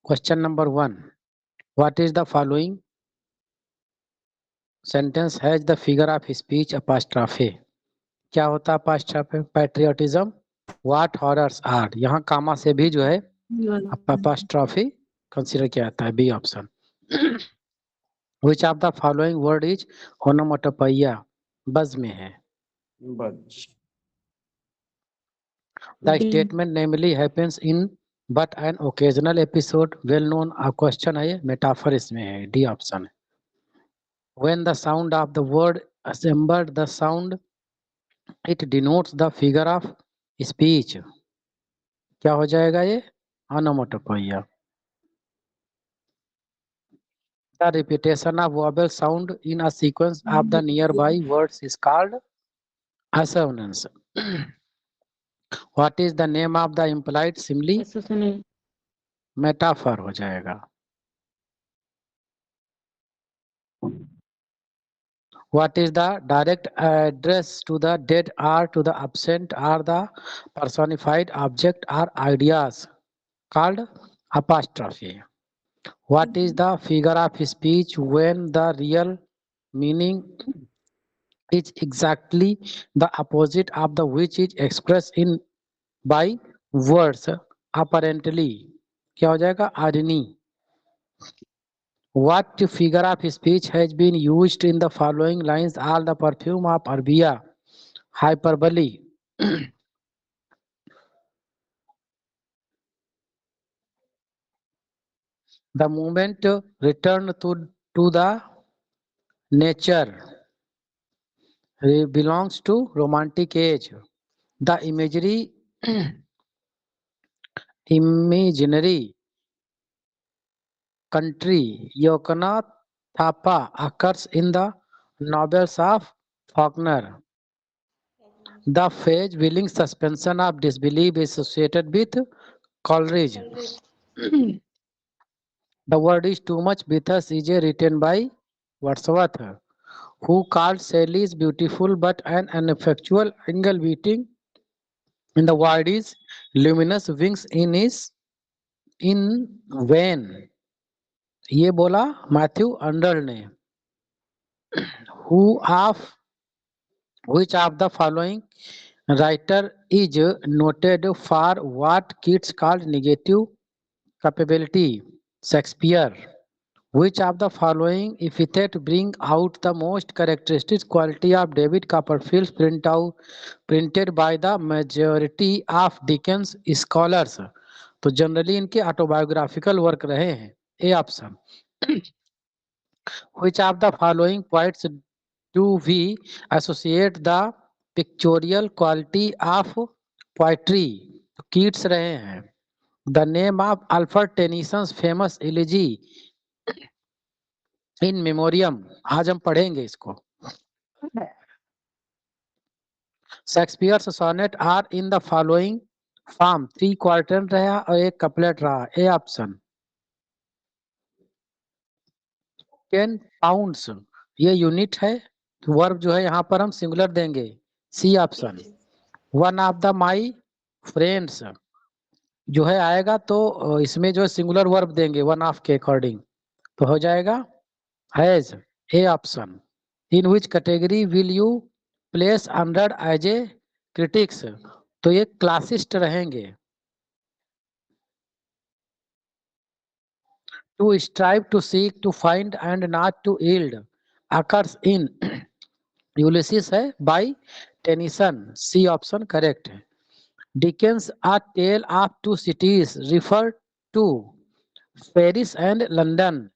Question number 1, what is the following sentence has the figure of speech apostrophe? क्या होता है apostrophe? Patriotism, what horrors are. यहाँ comma से भी जो है अपॉस्ट्रोफी कंसीडर किया जाता है। B option. Which of the following word is onomatopoeia? बज में है। बज। The statement namely happens in but an occasional episode well known। Question है ये, मेटाफर इसमें है। डी ऑप्शन है। When the sound of the word assembled the sound, it denotes the figure of speech। क्या हो जाएगा ये? onomatopoeia। The repetition of vowel sound in a sequence of the nearby words is called assonance। What is the name of the implied simile? Metaphor हो जाएगा। What is the direct address to the dead or to the absent or the personified object or ideas? Called apostrophe। What is the figure of speech when the real meaning is exactly the opposite of the which is expressed in by words apparently? क्या हो जाएगा? irony। What figure of speech has been used in the following lines? All the perfume of Arabia। hyperbole। The moment return to the nature belongs to romantic age। The imaginary country Yokanatapa occurs in the novels of Faulkner। The phrase willing suspension of disbelief is associated with Coleridge। The word is too much Bithas is written by Wordsworth, who called Shelley beautiful but an ineffectual angle beating in the word is luminous wings in vain। ये बोला Matthew under ने। Who of which of the following writer is noted for what kids called negative capability? Shakespeare। Which of the following epithet bring out the most characteristic quality of David Copperfield's printed by the majority of Dickens scholars? तो generally इनके autobiographical work रहे हैं। A option. Which of the following poets do we associate the pictorial quality of poetry? Keats रहे हैं। The name of Alfred Tennyson's famous elegy in memoriam, आज हम पढ़ेंगे इसको। Shakespeare's sonnet are in the following form. 3 quarter रहा और 1 couplet रहा। A option. 10 pounds ये यूनिट है, वर्ब जो है यहाँ पर हम सिंगुलर देंगे। C option. One of the my friends जो है आएगा तो इसमें जो है सिंगुलर वर्ब देंगे वन ऑफ के अकॉर्डिंग, तो हो जाएगा has. A option. In which category will you place under age a critics? तो ये क्लासिस्ट रहेंगे। To strive to seek to find and not to yield occurs in Ulysses है by Tennyson. C option correct है। Dickens a tale of two cities refer to Paris and London.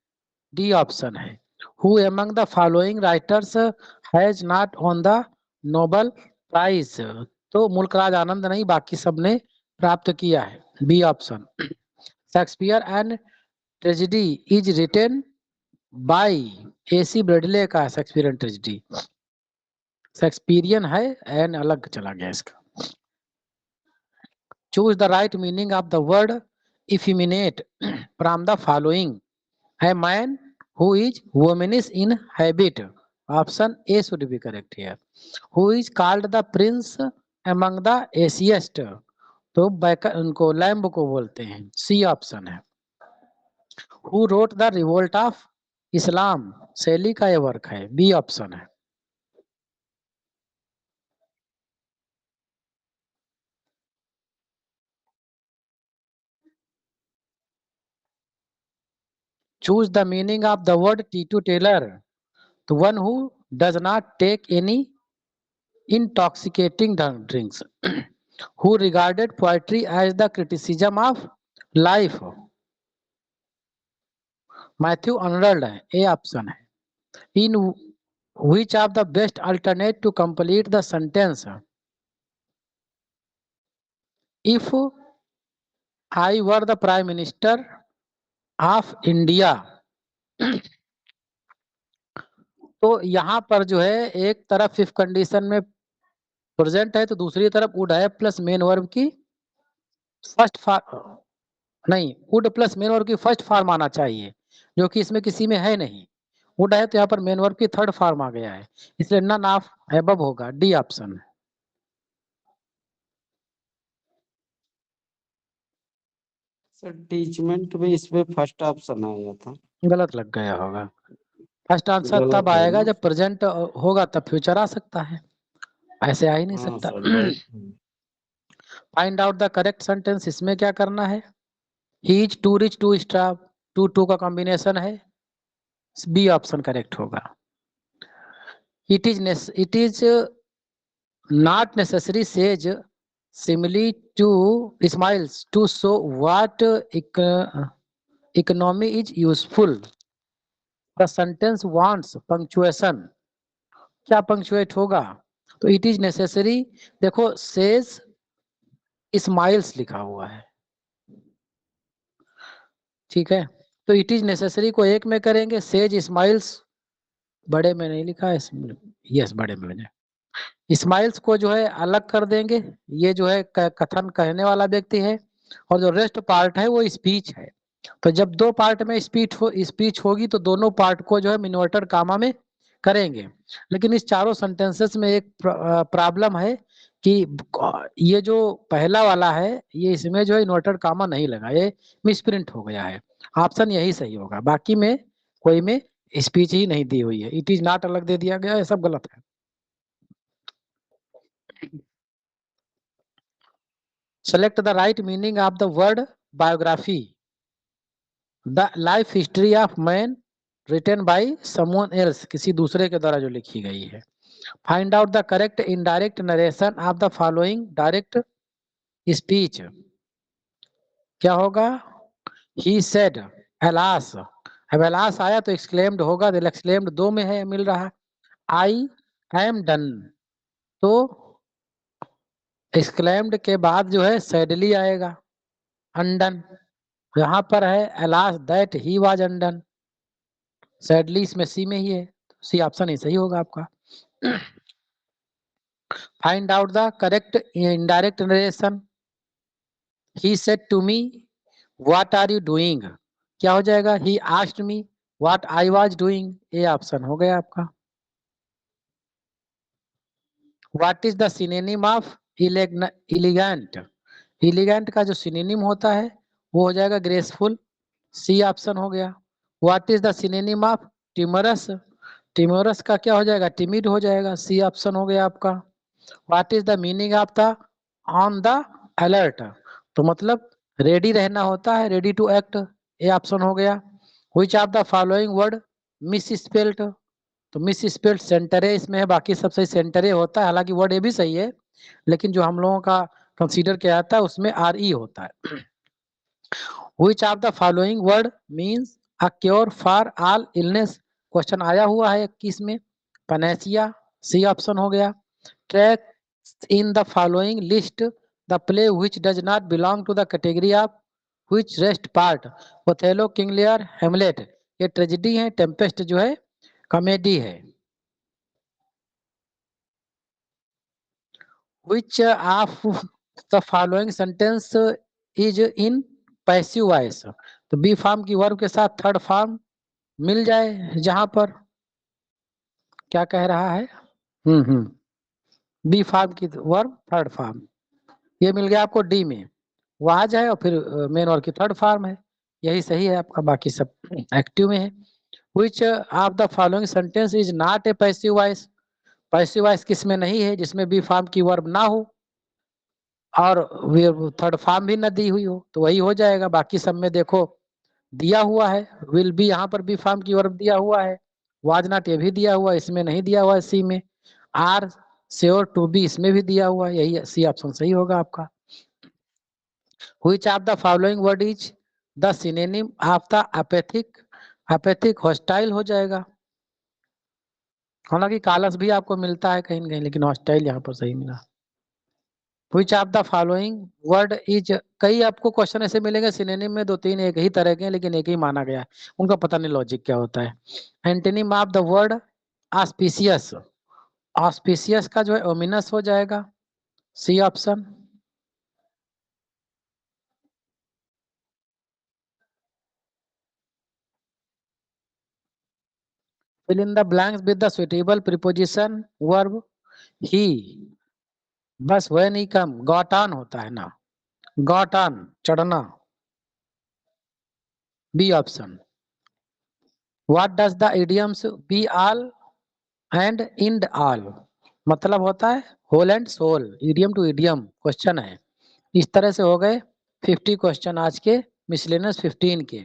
D option है। Who among the following writers has not won the Nobel Prize? तो मुल्कराज आनंद नहीं, बाकी सबने प्राप्त किया है। B option. Shakespeare and tragedy is written by AC Bradley का Shakespeare and tragedy. Shakespearean है, एन अलग चला गया इसका। Choose the right meaning of the word effeminate from the following. A man who is womanish in habit। Option A should be correct here। Who is called the prince among the atheist? तो उनको lamb को बोलते हैं। C option है। Who wrote the revolt of Islam, Shelley का ये work है, B option है। Choose the meaning of the word teetotaller, the one who does not take any intoxicating drinks, who regarded poetry as the criticism of life, Matthew Arnold है, A option है। इन which of the best alternate to complete the sentence, if I were the prime minister of India, तो यहाँ पर जो है एक तरफ if condition में प्रेजेंट है तो दूसरी तरफ वुड है प्लस मेन वर्ब की फर्स्ट नहीं, वुड प्लस मेन वर्ब की फर्स्ट फॉर्म आना चाहिए, जो कि इसमें किसी में है नहीं। वुड है तो यहाँ पर मेन वर्ब की थर्ड फॉर्म आ गया है, इसलिए नन ऑफ एबव होगा, डी ऑप्शन। सर टीचमेंट में इसमें फर्स्ट ऑप्शन आया था, गलत लग गया होगा। फर्स्ट आंसर गलत तब है आएगा ना? जब प्रेजेंट होगा, तब फ्यूचर आ सकता है, ऐसे आ ही नहीं हाँ सकता। सर, बहुत find out the correct sentence, इसमें क्या करना है? He is too rich to staff, too too का कॉम्बिनेशन है, बी ऑप्शन करेक्ट होगा। It is not necessary sage simile to smiles to show what economy is useful, the sentence wants punctuation, क्या punctuate होगा? तो it is necessary, देखो says smiles लिखा हुआ है, ठीक है, तो इट इज नेसेसरी को एक में करेंगे, सेज स्माइल्स बड़े में नहीं लिखा है, यस बड़े में मैंने स्माइल्स को जो है अलग कर देंगे, ये जो है कथन कहने वाला व्यक्ति है, और जो रेस्ट पार्ट है वो स्पीच है। तो जब दो पार्ट में स्पीच होगी तो दोनों पार्ट को जो है इन्वर्टेड कामा में करेंगे। लेकिन इस चारों सेंटेंसेस में एक प्रॉब्लम है कि ये जो पहला वाला है ये इसमें जो है इन्वर्टेड कामा नहीं लगा, ये मिसप्रिंट हो गया है, ऑप्शन यही सही होगा। बाकी में कोई में स्पीच ही नहीं दी हुई है, इट इज नॉट अलग दे दिया गया है, सब गलत है। Select the right meaning of the word biography. The life history of man written by someone else, किसी दूसरे के द्वारा जो लिखी गई है। Find out the correct indirect narration of the following direct speech. क्या होगा? He said, alas. अब alas आया तो exclaimed होगा, तो exclaimed दो में है मिल रहा। I am done, तो exclaimed के बाद जो है sadly आएगा, undone। यहाँ पर है alas that he was undone, sadly इसमें सी में ही है, सी ऑप्शन ही सही होगा आपका। Find out the correct indirect narration. He said to me what are you doing, क्या हो जाएगा? He asked me what I was doing, A option हो गया आपका। What is the synonym of elegant, elegant का जो सिनोनिम होता है वो हो जाएगा ग्रेसफुल, सी ऑप्शन हो गया। What is the synonym of timorous, timorous का क्या हो जाएगा? टिमिड हो जाएगा, सी ऑप्शन हो गया आपका। What is the meaning of the on the alert, तो मतलब रेडी रहना होता है, ready to act, A option हो गया। Which of the following word misspelled, तो मिस स्पेल्ड सेंटरे इसमें है, बाकी सब सही सेंटरे होता है, हालांकि वर्ड ये भी सही है, लेकिन जो हम लोगों का कंसीडर किया जाता है उसमें आर ई होता है। Which of the following word means a cure for all illness, question आया हुआ है 21 में, पनेसिया, सी ऑप्शन हो गया। Track in the following list the play which does not belong to the category of which rest part, Othello, King Lear, Hamlet, ये tragedy है, Tempest जो है कॉमेडी है। Which of the following sentence is in passive voice, तो be form की verb के साथ third form मिल जाए जहां पर, क्या कह रहा है? बी फॉर्म की वर्ब थर्ड फॉर्म, ये मिल गया आपको डी में, वाज है और फिर मेन वर्ब की थर्ड फॉर्म है, यही सही है आपका, बाकी सब एक्टिव में है। Which of the following sentence is not a passive voice? Passive voice किस में नहीं है? जिसमें बी फॉर्म की वर्ब ना हो और थर्ड फॉर्म भी ना दी हुई हो, तो वही हो जाएगा। बाकी सब में देखो दिया हुआ है, विल बी यहाँ पर बी फॉर्म की वर्ब दिया हुआ है, वाज नॉट ये भी दिया हुआ है, इसमें नहीं दिया हुआ है सी में, आर श्योर टू बी इसमें भी दिया हुआ है, यही सी ऑप्शन सही होगा आपका। Which of the following word is the synonym of the apathic? apathic hostile हो जाएगा। हालांकि कालस भी आपको मिलता है कहीं न कहीं, लेकिन हॉस्टाइल यहाँ पर सही मिला। Which of the following word is, कई आपको क्वेश्चन ऐसे मिलेंगे सिनोनिम में, दो तीन एक ही तरह के हैं लेकिन एक ही माना गया है, उनका पता नहीं लॉजिक क्या होता है। Antonym of the word auspicious, auspicious का जो है ओमिनस हो जाएगा, C option. fill in the blanks with the suitable preposition verb he, बस वह नहीं कम गॉट ऑन होता है ना, गॉट ऑन चढ़ना, B option. What does the idioms be all and end all, मतलब होता है whole and soul, idiom to idiom question है। इस तरह से हो गए 50 क्वेश्चन आज के मिसलेनियस 15 के।